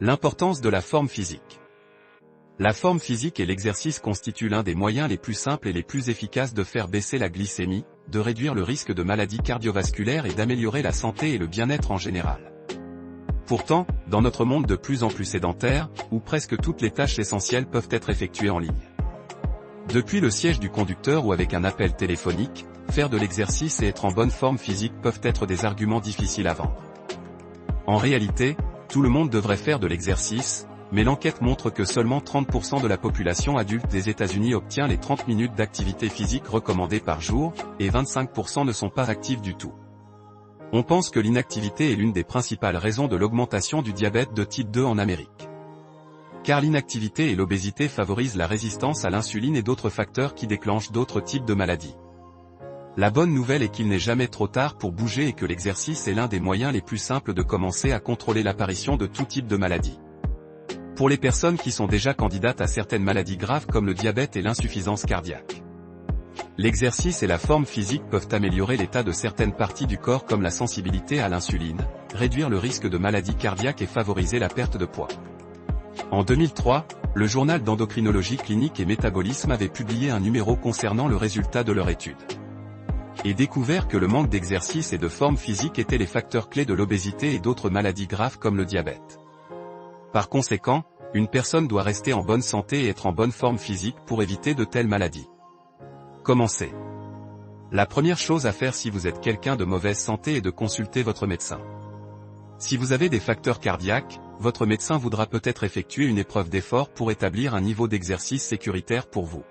L'importance de la forme physique. La forme physique et l'exercice constituent l'un des moyens les plus simples et les plus efficaces de faire baisser la glycémie, de réduire le risque de maladies cardiovasculaires et d'améliorer la santé et le bien-être en général. Pourtant, dans notre monde de plus en plus sédentaire, où presque toutes les tâches essentielles peuvent être effectuées en ligne. Depuis le siège du conducteur ou avec un appel téléphonique, faire de l'exercice et être en bonne forme physique peuvent être des arguments difficiles à vendre. En réalité, tout le monde devrait faire de l'exercice, mais l'enquête montre que seulement 30% de la population adulte des États-Unis obtient les 30 minutes d'activité physique recommandées par jour, et 25% ne sont pas actifs du tout. On pense que l'inactivité est l'une des principales raisons de l'augmentation du diabète de type 2 en Amérique. Car l'inactivité et l'obésité favorisent la résistance à l'insuline et d'autres facteurs qui déclenchent d'autres types de maladies. La bonne nouvelle est qu'il n'est jamais trop tard pour bouger et que l'exercice est l'un des moyens les plus simples de commencer à contrôler l'apparition de tout type de maladie. Pour les personnes qui sont déjà candidates à certaines maladies graves comme le diabète et l'insuffisance cardiaque. L'exercice et la forme physique peuvent améliorer l'état de certaines parties du corps comme la sensibilité à l'insuline, réduire le risque de maladies cardiaques et favoriser la perte de poids. En 2003, le journal d'endocrinologie clinique et métabolisme avait publié un numéro concernant le résultat de leur étude. Et découvert que le manque d'exercice et de forme physique étaient les facteurs clés de l'obésité et d'autres maladies graves comme le diabète. Par conséquent, une personne doit rester en bonne santé et être en bonne forme physique pour éviter de telles maladies. Commencez. La première chose à faire si vous êtes quelqu'un de mauvaise santé est de consulter votre médecin. Si vous avez des facteurs cardiaques, votre médecin voudra peut-être effectuer une épreuve d'effort pour établir un niveau d'exercice sécuritaire pour vous.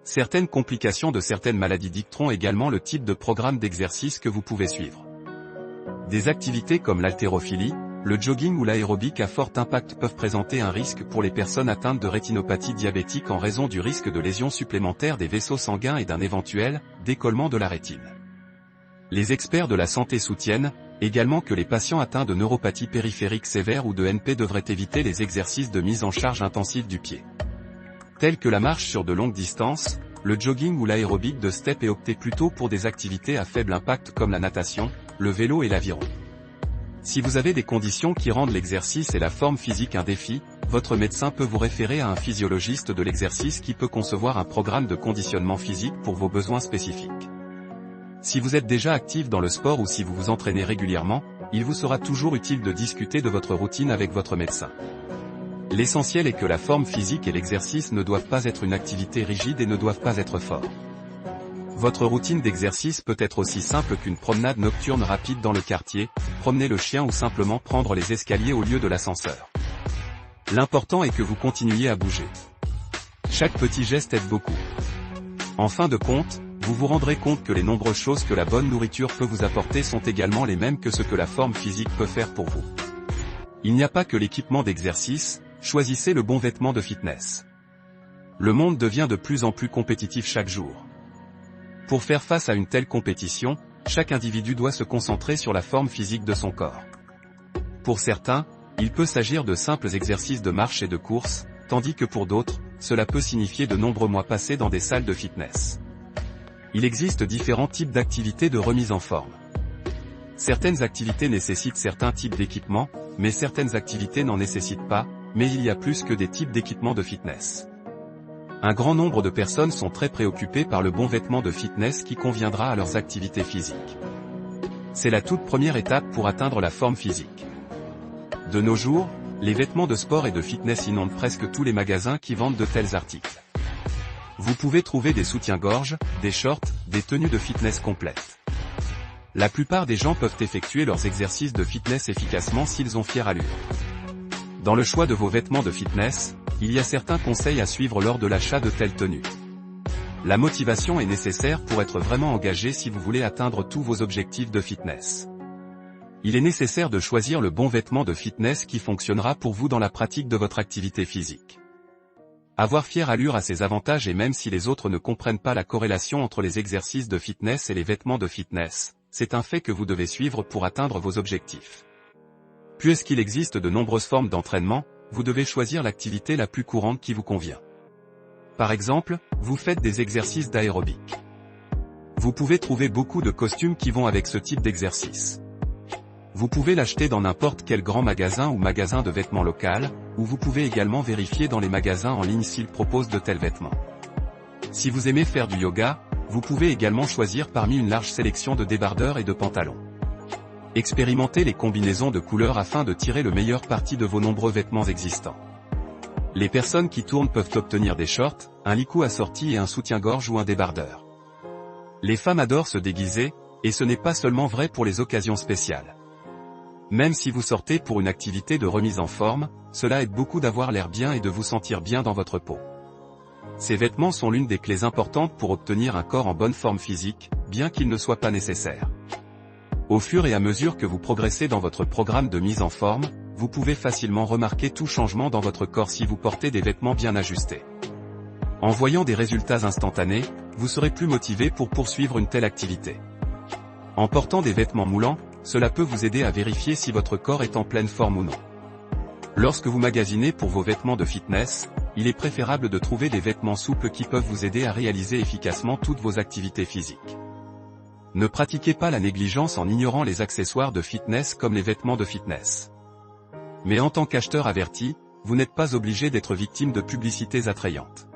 Certaines complications de certaines maladies dicteront également le type de programme d'exercice que vous pouvez suivre. Des activités comme l'haltérophilie, le jogging ou l'aérobic à fort impact peuvent présenter un risque pour les personnes atteintes de rétinopathie diabétique en raison du risque de lésions supplémentaires des vaisseaux sanguins et d'un éventuel décollement de la rétine. Les experts de la santé soutiennent également que les patients atteints de neuropathie périphérique sévère ou de NP devraient éviter les exercices de mise en charge intensive du pied. Tels que la marche sur de longues distances, le jogging ou l'aérobic de step et opter plutôt pour des activités à faible impact comme la natation, le vélo et l'aviron. Si vous avez des conditions qui rendent l'exercice et la forme physique un défi, votre médecin peut vous référer à un physiologiste de l'exercice qui peut concevoir un programme de conditionnement physique pour vos besoins spécifiques. Si vous êtes déjà actif dans le sport ou si vous vous entraînez régulièrement, il vous sera toujours utile de discuter de votre routine avec votre médecin. L'essentiel est que la forme physique et l'exercice ne doivent pas être une activité rigide et ne doivent pas être forts. Votre routine d'exercice peut être aussi simple qu'une promenade nocturne rapide dans le quartier, promener le chien ou simplement prendre les escaliers au lieu de l'ascenseur. L'important est que vous continuiez à bouger. Chaque petit geste aide beaucoup. En fin de compte, vous vous rendrez compte que les nombreuses choses que la bonne nourriture peut vous apporter sont également les mêmes que ce que la forme physique peut faire pour vous. Il n'y a pas que l'équipement d'exercice, choisissez le bon vêtement de fitness. Le monde devient de plus en plus compétitif chaque jour. Pour faire face à une telle compétition, chaque individu doit se concentrer sur la forme physique de son corps. Pour certains, il peut s'agir de simples exercices de marche et de course, tandis que pour d'autres, cela peut signifier de nombreux mois passés dans des salles de fitness. Il existe différents types d'activités de remise en forme. Certaines activités nécessitent certains types d'équipements, mais certaines activités n'en nécessitent pas, mais il y a plus que des types d'équipements de fitness. Un grand nombre de personnes sont très préoccupées par le bon vêtement de fitness qui conviendra à leurs activités physiques. C'est la toute première étape pour atteindre la forme physique. De nos jours, les vêtements de sport et de fitness inondent presque tous les magasins qui vendent de tels articles. Vous pouvez trouver des soutiens-gorge, des shorts, des tenues de fitness complètes. La plupart des gens peuvent effectuer leurs exercices de fitness efficacement s'ils ont fière allure. Dans le choix de vos vêtements de fitness, il y a certains conseils à suivre lors de l'achat de telles tenues. La motivation est nécessaire pour être vraiment engagé si vous voulez atteindre tous vos objectifs de fitness. Il est nécessaire de choisir le bon vêtement de fitness qui fonctionnera pour vous dans la pratique de votre activité physique. Avoir fière allure a ses avantages et même si les autres ne comprennent pas la corrélation entre les exercices de fitness et les vêtements de fitness, c'est un fait que vous devez suivre pour atteindre vos objectifs. Puisqu'il existe de nombreuses formes d'entraînement, vous devez choisir l'activité la plus courante qui vous convient. Par exemple, vous faites des exercices d'aérobic. Vous pouvez trouver beaucoup de costumes qui vont avec ce type d'exercice. Vous pouvez l'acheter dans n'importe quel grand magasin ou magasin de vêtements local, ou vous pouvez également vérifier dans les magasins en ligne s'ils proposent de tels vêtements. Si vous aimez faire du yoga, vous pouvez également choisir parmi une large sélection de débardeurs et de pantalons. Expérimentez les combinaisons de couleurs afin de tirer le meilleur parti de vos nombreux vêtements existants. Les personnes qui tournent peuvent obtenir des shorts, un licou assorti et un soutien-gorge ou un débardeur. Les femmes adorent se déguiser, et ce n'est pas seulement vrai pour les occasions spéciales. Même si vous sortez pour une activité de remise en forme, cela aide beaucoup d'avoir l'air bien et de vous sentir bien dans votre peau. Ces vêtements sont l'une des clés importantes pour obtenir un corps en bonne forme physique, bien qu'il ne soit pas nécessaire. Au fur et à mesure que vous progressez dans votre programme de mise en forme, vous pouvez facilement remarquer tout changement dans votre corps si vous portez des vêtements bien ajustés. En voyant des résultats instantanés, vous serez plus motivé pour poursuivre une telle activité. En portant des vêtements moulants, cela peut vous aider à vérifier si votre corps est en pleine forme ou non. Lorsque vous magasinez pour vos vêtements de fitness, il est préférable de trouver des vêtements souples qui peuvent vous aider à réaliser efficacement toutes vos activités physiques. Ne pratiquez pas la négligence en ignorant les accessoires de fitness comme les vêtements de fitness. Mais en tant qu'acheteur averti, vous n'êtes pas obligé d'être victime de publicités attrayantes.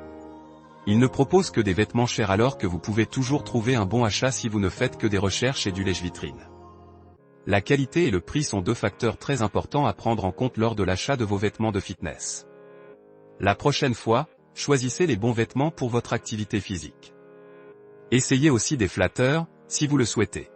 Ils ne proposent que des vêtements chers alors que vous pouvez toujours trouver un bon achat si vous ne faites que des recherches et du lèche-vitrine. La qualité et le prix sont deux facteurs très importants à prendre en compte lors de l'achat de vos vêtements de fitness. La prochaine fois, choisissez les bons vêtements pour votre activité physique. Essayez aussi des flatteurs, si vous le souhaitez.